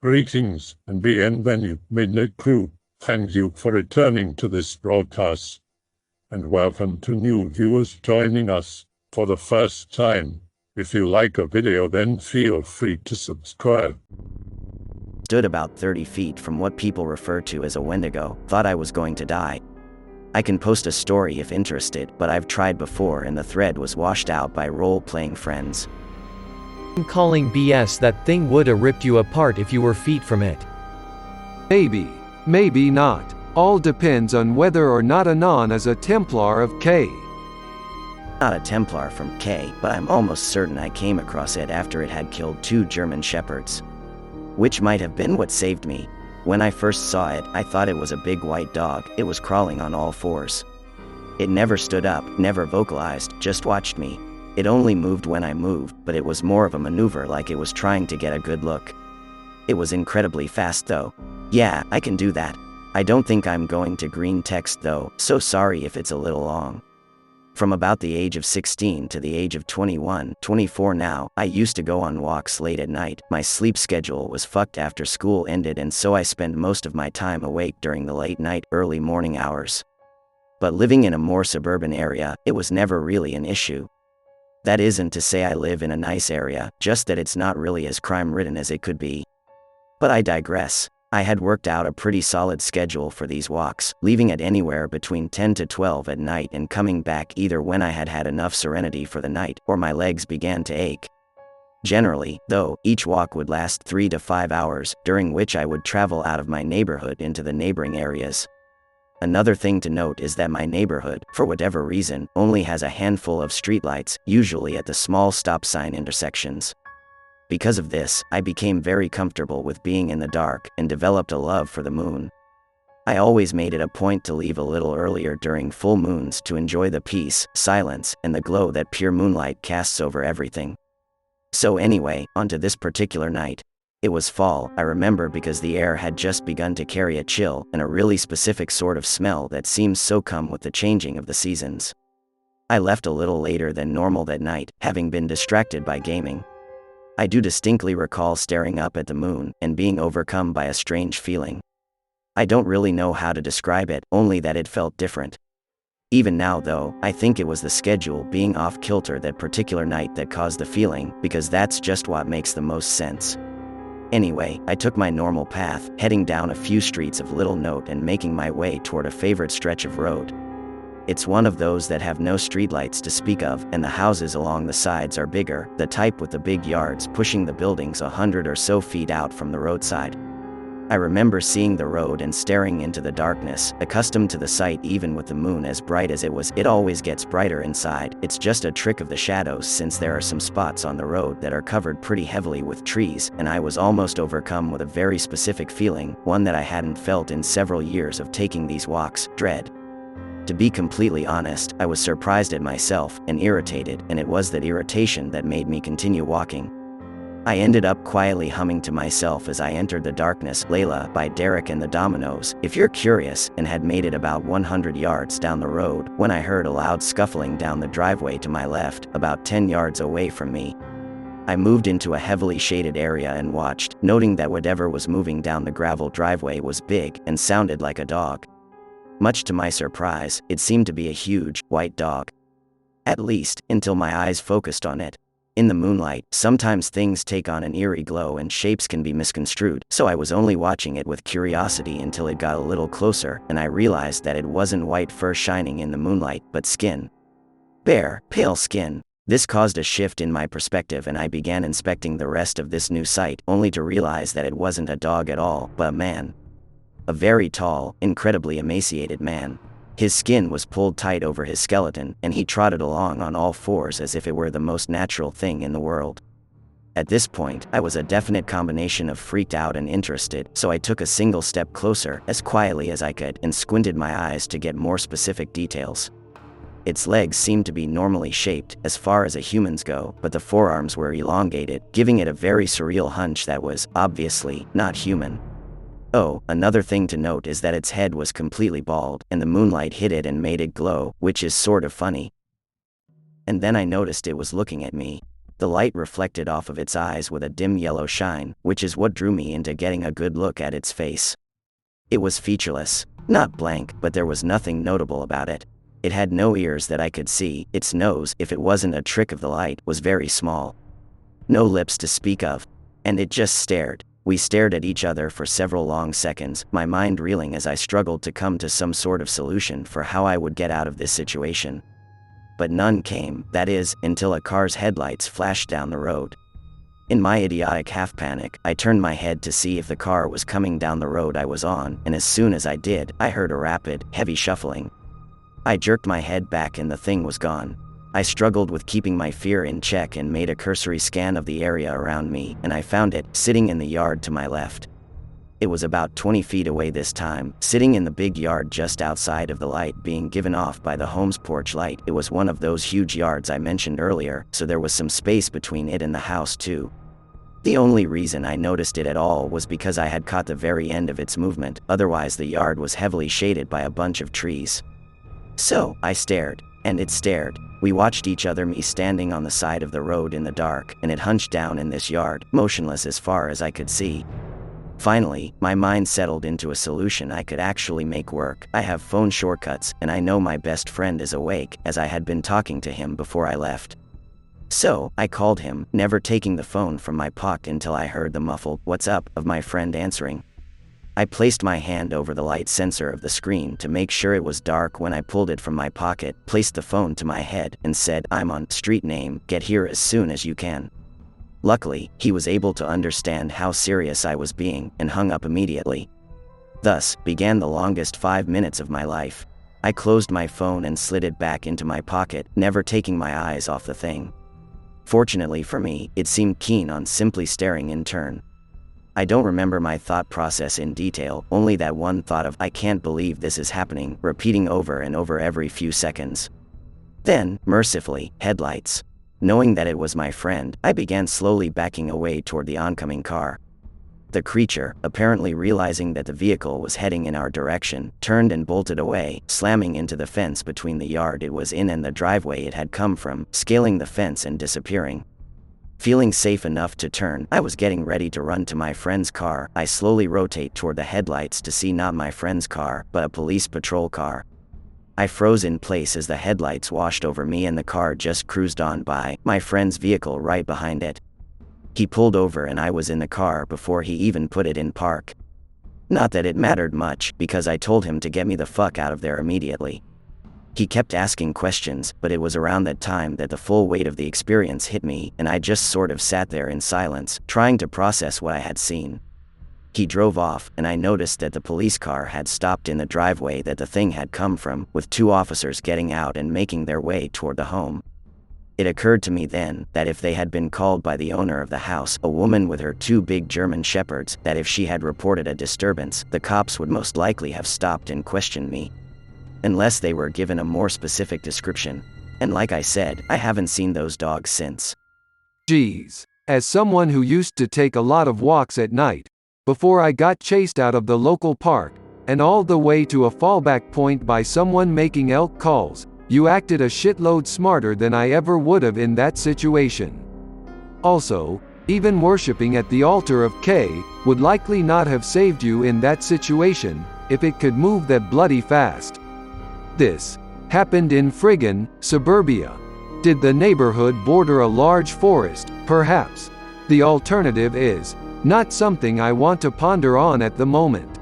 Greetings and bienvenue, Midnight Crew. Thank you for returning to this broadcast, and welcome to new viewers joining us for the first time. If you like a video, then feel free to subscribe. Stood about 30 feet from what people refer to as a Wendigo, thought I was going to die. I can post a story if interested, but I've tried before and the thread was washed out by role-playing friends. I'm calling BS. That thing woulda ripped you apart if you were feet from it. Maybe, maybe not. All depends on whether or not Anon is a Templar of K. Not a Templar from K, but I'm almost certain I came across it after it had killed 2 German shepherds. Which might have been what saved me. When I first saw it, I thought it was a big white dog. It was crawling on all fours. It never stood up, never vocalized, just watched me. It only moved when I moved, but it was more of a maneuver, like it was trying to get a good look. It was incredibly fast though. Yeah, I can do that. I don't think I'm going to Greentext though, so sorry if it's a little long. From about the age of 16 to the age of 21, 24 now, I used to go on walks late at night. My sleep schedule was fucked after school ended, and so I spend most of my time awake during the late night, early morning hours. But living in a more suburban area, it was never really an issue. That isn't to say I live in a nice area, just that it's not really as crime-ridden as it could be. But I digress. I had worked out a pretty solid schedule for these walks, leaving at anywhere between 10 to 12 at night and coming back either when I had had enough serenity for the night or my legs began to ache. Generally, though, each walk would last 3 to 5 hours, during which I would travel out of my neighborhood into the neighboring areas. Another thing to note is that my neighborhood, for whatever reason, only has a handful of streetlights, usually at the small stop sign intersections. Because of this, I became very comfortable with being in the dark and developed a love for the moon. I always made it a point to leave a little earlier during full moons to enjoy the peace, silence, and the glow that pure moonlight casts over everything. So anyway, onto this particular night. It was fall, I remember, because the air had just begun to carry a chill and a really specific sort of smell that seems so come with the changing of the seasons. I left a little later than normal that night, having been distracted by gaming. I do distinctly recall staring up at the moon and being overcome by a strange feeling. I don't really know how to describe it, only that it felt different. Even now though, I think it was the schedule being off kilter that particular night that caused the feeling, because that's just what makes the most sense. Anyway, I took my normal path, heading down a few streets of little note and making my way toward a favorite stretch of road. It's one of those that have no streetlights to speak of, and the houses along the sides are bigger, the type with the big yards pushing the buildings 100 or so feet out from the roadside. I remember seeing the road and staring into the darkness, accustomed to the sight even with the moon as bright as it was. It always gets brighter inside. It's just a trick of the shadows, since there are some spots on the road that are covered pretty heavily with trees, and I was almost overcome with a very specific feeling, one that I hadn't felt in several years of taking these walks: dread. To be completely honest, I was surprised at myself and irritated, and it was that irritation that made me continue walking. I ended up quietly humming to myself as I entered the darkness, Layla by Derek and the Dominoes, if you're curious, and had made it about 100 yards down the road when I heard a loud scuffling down the driveway to my left, about 10 yards away from me. I moved into a heavily shaded area and watched, noting that whatever was moving down the gravel driveway was big and sounded like a dog. Much to my surprise, it seemed to be a huge, white dog. At least, until my eyes focused on it. In the moonlight, sometimes things take on an eerie glow and shapes can be misconstrued, so I was only watching it with curiosity until it got a little closer, and I realized that it wasn't white fur shining in the moonlight, but skin. Bare, pale skin. This caused a shift in my perspective, and I began inspecting the rest of this new sight, only to realize that it wasn't a dog at all, but a man. A very tall, incredibly emaciated man. His skin was pulled tight over his skeleton, and he trotted along on all fours as if it were the most natural thing in the world. At this point, I was a definite combination of freaked out and interested, so I took a single step closer, as quietly as I could, and squinted my eyes to get more specific details. Its legs seemed to be normally shaped, as far as a human's go, but the forearms were elongated, giving it a very surreal hunch that was, obviously, not human. Oh, another thing to note is that its head was completely bald, and the moonlight hit it and made it glow, which is sort of funny. And then I noticed it was looking at me. The light reflected off of its eyes with a dim yellow shine, which is what drew me into getting a good look at its face. It was featureless, not blank, but there was nothing notable about it. It had no ears that I could see. Its nose, if it wasn't a trick of the light, was very small. No lips to speak of. And it just stared. We stared at each other for several long seconds, my mind reeling as I struggled to come to some sort of solution for how I would get out of this situation. But none came, that is, until a car's headlights flashed down the road. In my idiotic half-panic, I turned my head to see if the car was coming down the road I was on, and as soon as I did, I heard a rapid, heavy shuffling. I jerked my head back and the thing was gone. I struggled with keeping my fear in check and made a cursory scan of the area around me, and I found it, sitting in the yard to my left. It was about 20 feet away this time, sitting in the big yard just outside of the light being given off by the home's porch light. It was one of those huge yards I mentioned earlier, so there was some space between it and the house too. The only reason I noticed it at all was because I had caught the very end of its movement, otherwise the yard was heavily shaded by a bunch of trees. So, I stared, and it stared. We watched each other, me standing on the side of the road in the dark, and it hunched down in this yard, motionless as far as I could see. Finally, my mind settled into a solution I could actually make work. I have phone shortcuts, and I know my best friend is awake, as I had been talking to him before I left. So, I called him, never taking the phone from my pocket until I heard the muffled, "What's up?" of my friend answering. I placed my hand over the light sensor of the screen to make sure it was dark when I pulled it from my pocket, placed the phone to my head, and said, "I'm on, street name, get here as soon as you can." Luckily, he was able to understand how serious I was being, and hung up immediately. Thus, began the longest 5 minutes of my life. I closed my phone and slid it back into my pocket, never taking my eyes off the thing. Fortunately for me, it seemed keen on simply staring in turn. I don't remember my thought process in detail, only that one thought of, "I can't believe this is happening," repeating over and over every few seconds. Then, mercifully, headlights. Knowing that it was my friend, I began slowly backing away toward the oncoming car. The creature, apparently realizing that the vehicle was heading in our direction, turned and bolted away, slamming into the fence between the yard it was in and the driveway it had come from, scaling the fence and disappearing. Feeling safe enough to turn, I was getting ready to run to my friend's car. I slowly rotate toward the headlights to see not my friend's car, but a police patrol car. I froze in place as the headlights washed over me and the car just cruised on by, my friend's vehicle right behind it. He pulled over and I was in the car before he even put it in park. Not that it mattered much, because I told him to get me the fuck out of there immediately. He kept asking questions, but it was around that time that the full weight of the experience hit me, and I just sort of sat there in silence, trying to process what I had seen. He drove off, and I noticed that the police car had stopped in the driveway that the thing had come from, with 2 officers getting out and making their way toward the home. It occurred to me then, that if they had been called by the owner of the house, a woman with her 2 big German shepherds, that if she had reported a disturbance, the cops would most likely have stopped and questioned me. Unless they were given a more specific description. And like I said, I haven't seen those dogs since. Geez. As someone who used to take a lot of walks at night, before I got chased out of the local park, and all the way to a fallback point by someone making elk calls, you acted a shitload smarter than I ever would have in that situation. Also, even worshipping at the altar of K would likely not have saved you in that situation, if it could move that bloody fast. This happened in friggin' suburbia. Did the neighborhood border a large forest? Perhaps. The alternative is not something I want to ponder on at the moment.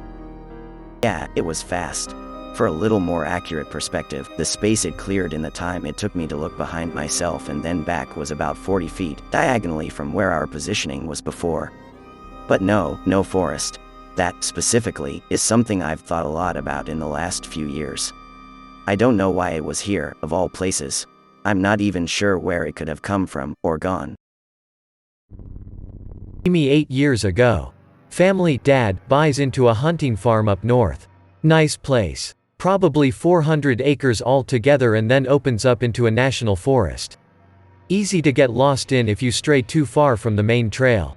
Yeah, it was fast. For a little more accurate perspective, the space it cleared in the time it took me to look behind myself and then back was about 40 feet, diagonally from where our positioning was before. But no forest. That, specifically, is something I've thought a lot about in the last few years. I don't know why it was here, of all places. I'm not even sure where it could have come from, or gone. Me 8 years ago. Family dad buys into a hunting farm up north. Nice place. Probably 400 acres altogether and then opens up into a national forest. Easy to get lost in if you stray too far from the main trail.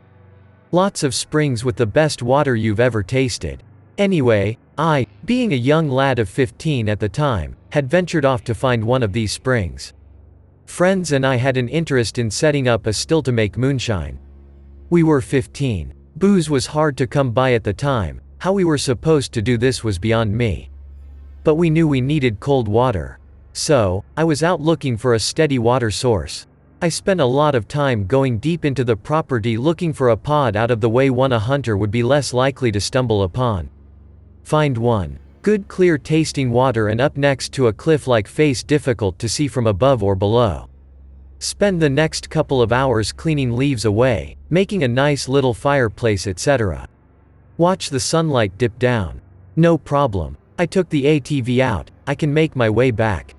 Lots of springs with the best water you've ever tasted. Anyway, I, being a young lad of 15 at the time, had ventured off to find one of these springs. Friends and I had an interest in setting up a still to make moonshine. We were 15. Booze was hard to come by at the time. How we were supposed to do this was beyond me. But we knew we needed cold water. So, I was out looking for a steady water source. I spent a lot of time going deep into the property looking for a pod out of the way one a hunter would be less likely to stumble upon. Find one. Good clear tasting water and up next to a cliff-like face difficult to see from above or below. Spend the next couple of hours cleaning leaves away, making a nice little fireplace etc. Watch the sunlight dip down. No problem. I took the ATV out, I can make my way back.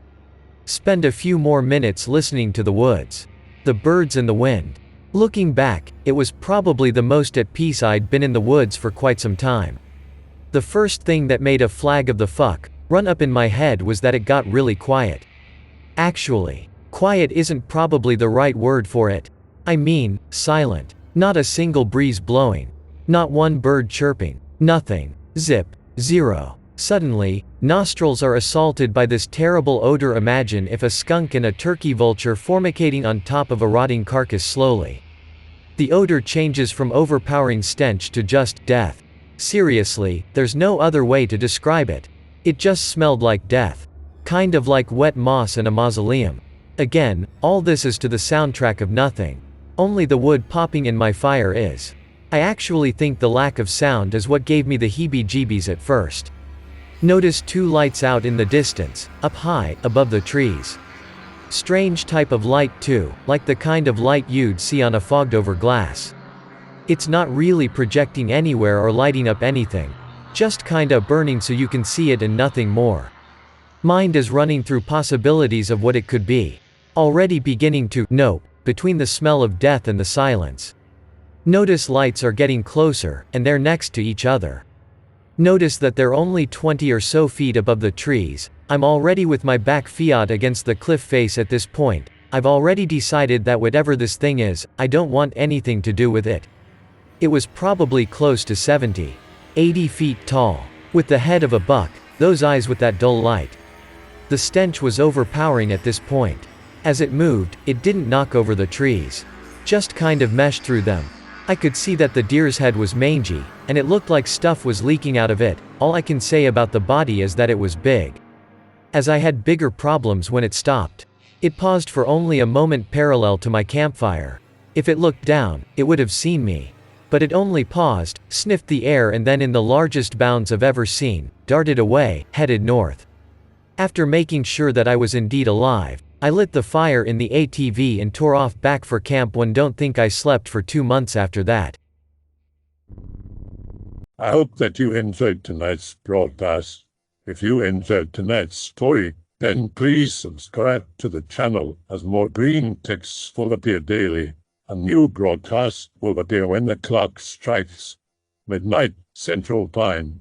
Spend a few more minutes listening to the woods. The birds and the wind. Looking back, it was probably the most at peace I'd been in the woods for quite some time. The first thing that made a flag of the fuck run up in my head was that it got really quiet. Actually, quiet isn't probably the right word for it. I mean, silent. Not a single breeze blowing. Not one bird chirping. Nothing. Zip. Zero. Suddenly, nostrils are assaulted by this terrible odor. Imagine if a skunk and a turkey vulture fornicating on top of a rotting carcass slowly. The odor changes from overpowering stench to just death. Seriously, there's no other way to describe it. It just smelled like death. Kind of like wet moss in a mausoleum. Again, all this is to the soundtrack of nothing. Only the wood popping in my fire is. I actually think the lack of sound is what gave me the heebie-jeebies at first. Notice two lights out in the distance, up high, above the trees. Strange type of light too, like the kind of light you'd see on a fogged-over glass. It's not really projecting anywhere or lighting up anything. Just kinda burning so you can see it and nothing more. Mind is running through possibilities of what it could be. Already beginning to nope, between the smell of death and the silence. Notice lights are getting closer, and they're next to each other. Notice that they're only 20 or so feet above the trees. I'm already with my back fiat against the cliff face at this point. I've already decided that whatever this thing is, I don't want anything to do with it. It was probably close to 70, 80 feet tall, with the head of a buck, those eyes with that dull light. The stench was overpowering at this point. As it moved, it didn't knock over the trees. Just kind of meshed through them. I could see that the deer's head was mangy, and it looked like stuff was leaking out of it. All I can say about the body is that it was big. As I had bigger problems when it stopped. It paused for only a moment parallel to my campfire. If it looked down, it would have seen me. But it only paused, sniffed the air and then in the largest bounds I've ever seen, darted away, headed north. After making sure that I was indeed alive, I lit the fire in the ATV and tore off back for camp. Don't think I slept for 2 months after that. I hope that you enjoyed tonight's broadcast. If you enjoyed tonight's story, then please subscribe to the channel as more Greentext will appear daily. A new broadcast will appear when the clock strikes midnight Central Time.